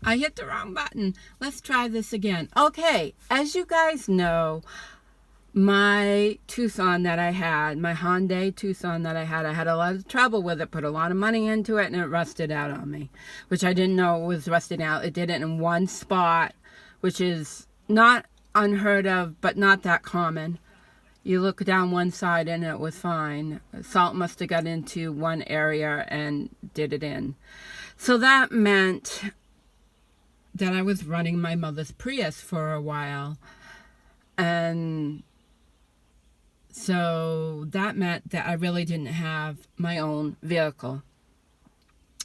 I hit the wrong button. Let's try this again. Okay, as you guys know, my Tucson that I had, my Hyundai Tucson that I had a lot of trouble with it, put a lot of money into it, and it rusted out on me, which I didn't know it was rusting out. It did it in one spot, which is not unheard of, but not that common. You look down one side and it was fine. Salt must have got into one area and did it in. So that meant that I was running my mother's Prius for a while. And so that meant that I really didn't have my own vehicle.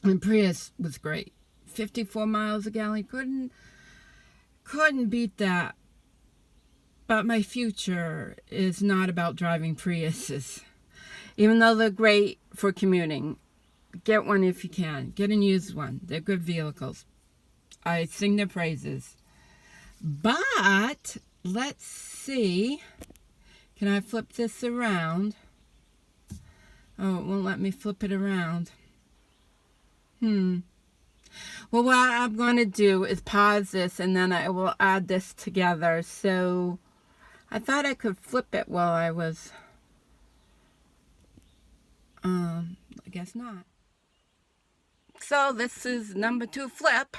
And Prius was great. 54 miles a gallon. Couldn't beat that. But my future is not about driving Priuses. Even though they're great for commuting. Get one if you can. Get a used one. They're good vehicles. I sing their praises. But let's see. Can I flip this around? Oh, it won't let me flip it around. Well, what I'm going to do is pause this and then I will add this together. So I thought I could flip it while I was, I guess not. So this is number 2 flip.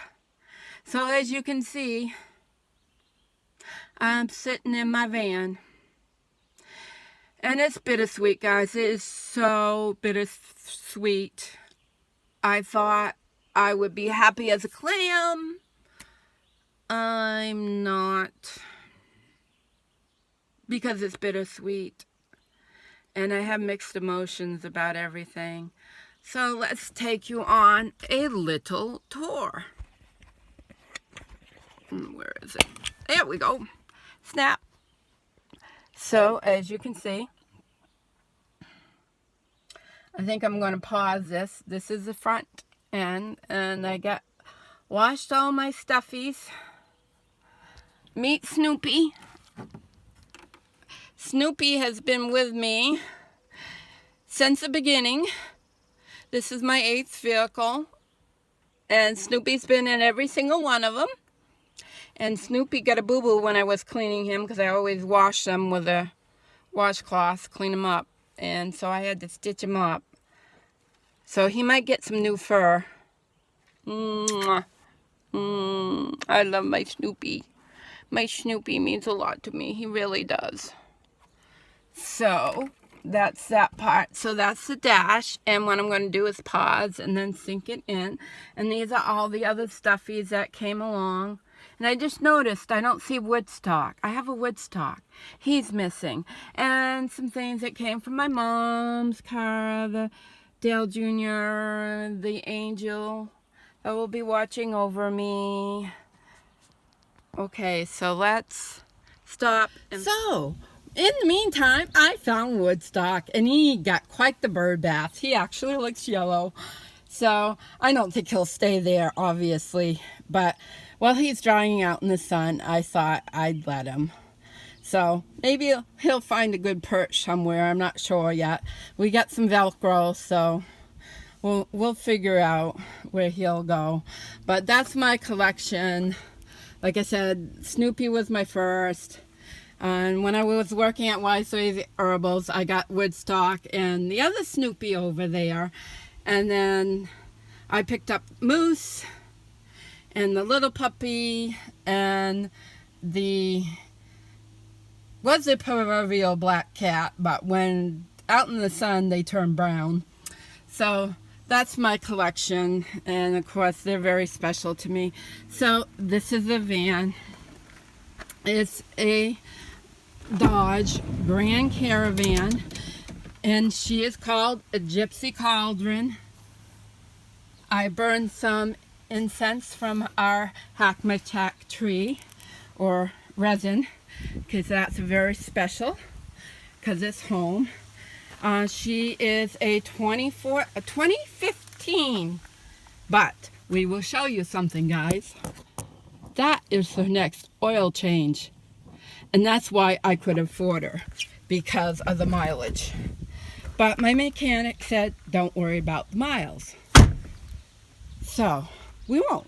So as you can see, I'm sitting in my van. And it's bittersweet, guys. It is so bittersweet. I thought I would be happy as a clam. I'm not. Because it's bittersweet. And I have mixed emotions about everything. So let's take you on a little tour. Where is it? There we go. Snap. So as you can see, I think I'm going to pause this. This is the front end. And I washed all my stuffies. Meet Snoopy. Snoopy has been with me since the beginning. This is my 8th vehicle. And Snoopy's been in every single one of them. And Snoopy got a boo-boo when I was cleaning him because I always wash them with a washcloth, clean them up. And so I had to stitch him up. So he might get some new fur. I love my Snoopy. My Snoopy means a lot to me. He really does. So that's that part. So that's the dash. And what I'm going to do is pause and then sink it in. And these are all the other stuffies that came along. And I just noticed I don't see Woodstock. I have a Woodstock. He's missing. And some things that came from my mom's car. The Dale Jr., the angel that will be watching over me. Okay, so let's stop. So, in the meantime, I found Woodstock. And he got quite the bird bath. He actually looks yellow. So, I don't think he'll stay there, obviously. But while he's drying out in the sun, I thought I'd let him. So maybe he'll find a good perch somewhere. I'm not sure yet. We got some Velcro, so we'll figure out where he'll go. But that's my collection. Like I said, Snoopy was my first. And when I was working at Wiseways Herbals, I got Woodstock and the other Snoopy over there. And then I picked up Moose and the little puppy, and was a proverbial black cat, but when out in the sun, they turn brown. So that's my collection, and of course, they're very special to me. So this is a van. It's a Dodge Grand Caravan, and she is called a Gypsy Cauldron. I burned some incense from our hackmatack tree or resin because that's very special because it's home. She is a 2015, but we will show you something, guys. That is her next oil change, and that's why I could afford her, because of the mileage. But my mechanic said don't worry about the miles, so we won't.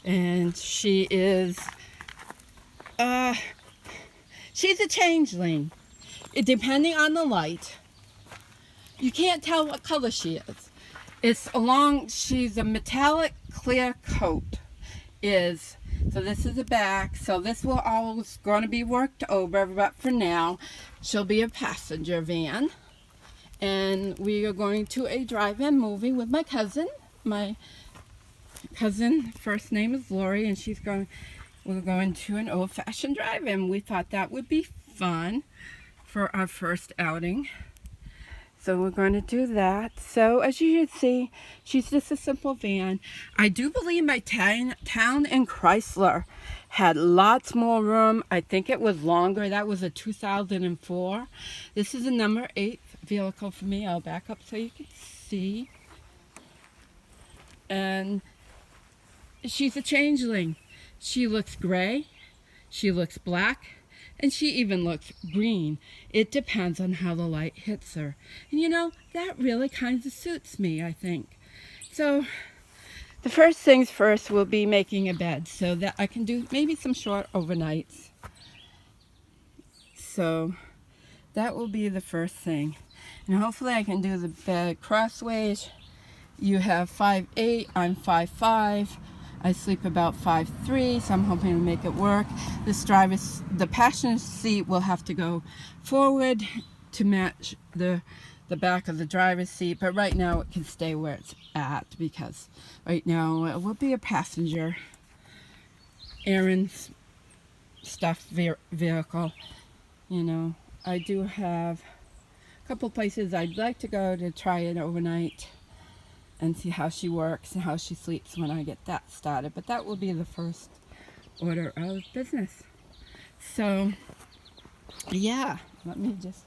And she is, she's a changeling. Depending on the light, you can't tell what color she is. She's a metallic clear coat. So this is the back. So this will always going to be worked over, but for now, she'll be a passenger van. And we are going to a drive-in movie with my cousin. My cousin, first name is Lori, and we're going to an old-fashioned drive-in. We thought that would be fun for our first outing. So we're going to do that. So as you can see, she's just a simple van. I do believe my town in Chrysler had lots more room. I think it was longer. That was a 2004. This is a number 8 vehicle for me. I'll back up so you can see. And she's a changeling. She looks gray. She looks black. And she even looks green. It depends on how the light hits her. And you know, that really kind of suits me, I think. So, the first things first will be making a bed so that I can do maybe some short overnights. So, that will be the first thing. And hopefully I can do the bed crossways. You have 5'8", I'm 5'5". I sleep about 5'3", so I'm hoping to make it work. The passenger seat will have to go forward to match the back of the driver's seat, but right now it can stay where it's at because right now it will be a passenger errands stuff vehicle. You know, I do have a couple places I'd like to go to try it overnight and see how she works and how she sleeps when I get that started. But that will be the first order of business. So, yeah, let me just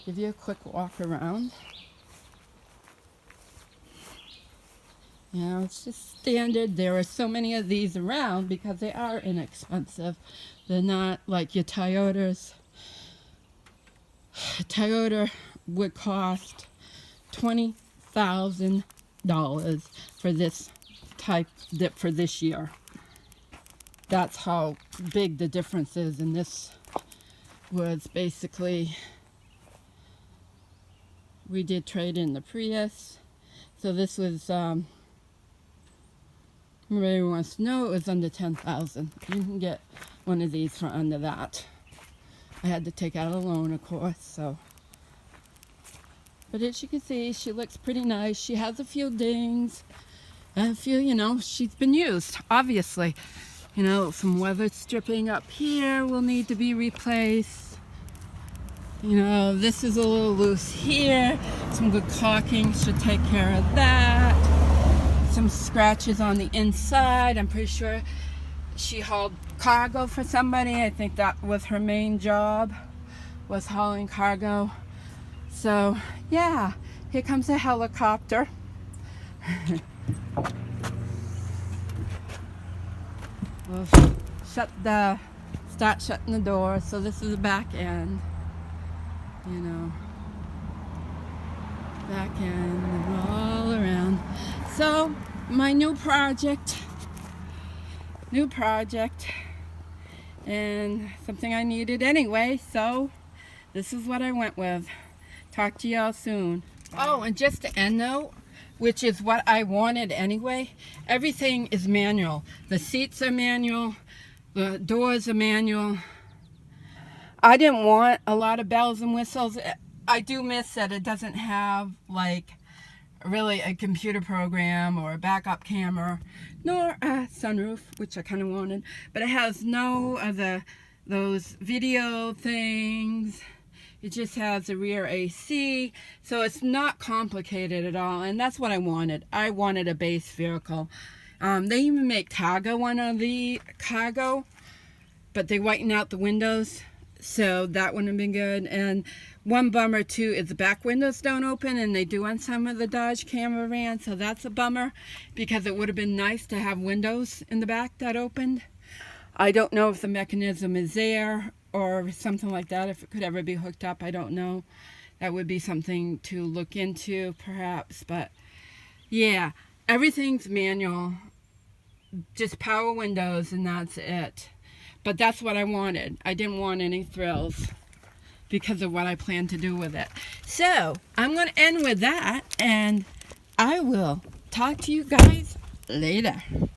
give you a quick walk around. You know, it's just standard. There are so many of these around because they are inexpensive. They're not like your Toyotas. A Toyota would cost $20,000 for this type for this year. That's how big the difference is. And this was basically, we did trade in the Prius. So this was, everybody wants to know, it was under $10,000. You can get one of these for under that. I had to take out a loan, of course, so. But as you can see, she looks pretty nice. She has a few dings. And a few, you know, she's been used, obviously. You know, some weather stripping up here will need to be replaced. You know, this is a little loose here. Some good caulking should take care of that. Some scratches on the inside. I'm pretty sure she hauled cargo for somebody. I think that was her main job, was hauling cargo. So, yeah, here comes a helicopter. We'll start shutting the door. So this is the back end, you know, back end and all around. So, my new project, and something I needed anyway, so this is what I went with. Talk to y'all soon. Oh, and just to end though, which is what I wanted anyway, everything is manual. The seats are manual, the doors are manual. I didn't want a lot of bells and whistles. I do miss that it doesn't have like really a computer program or a backup camera, nor a sunroof, which I kind of wanted, but it has no of those video things. It just has a rear AC, so it's not complicated at all, and that's what I wanted. I wanted a base vehicle. They even make cargo, one of the cargo, but they whiten out the windows, so that wouldn't have been good. And one bummer too is the back windows don't open, and they do on some of the Dodge Caravan, so that's a bummer because it would have been nice to have windows in the back that opened. I don't know if the mechanism is there or something like that, if it could ever be hooked up. I don't know. That would be something to look into perhaps, but yeah, everything's manual. just power windows and that's it. But that's what I wanted. I didn't want any thrills because of what I plan to do with it. So I'm going to end with that, and I will talk to you guys later.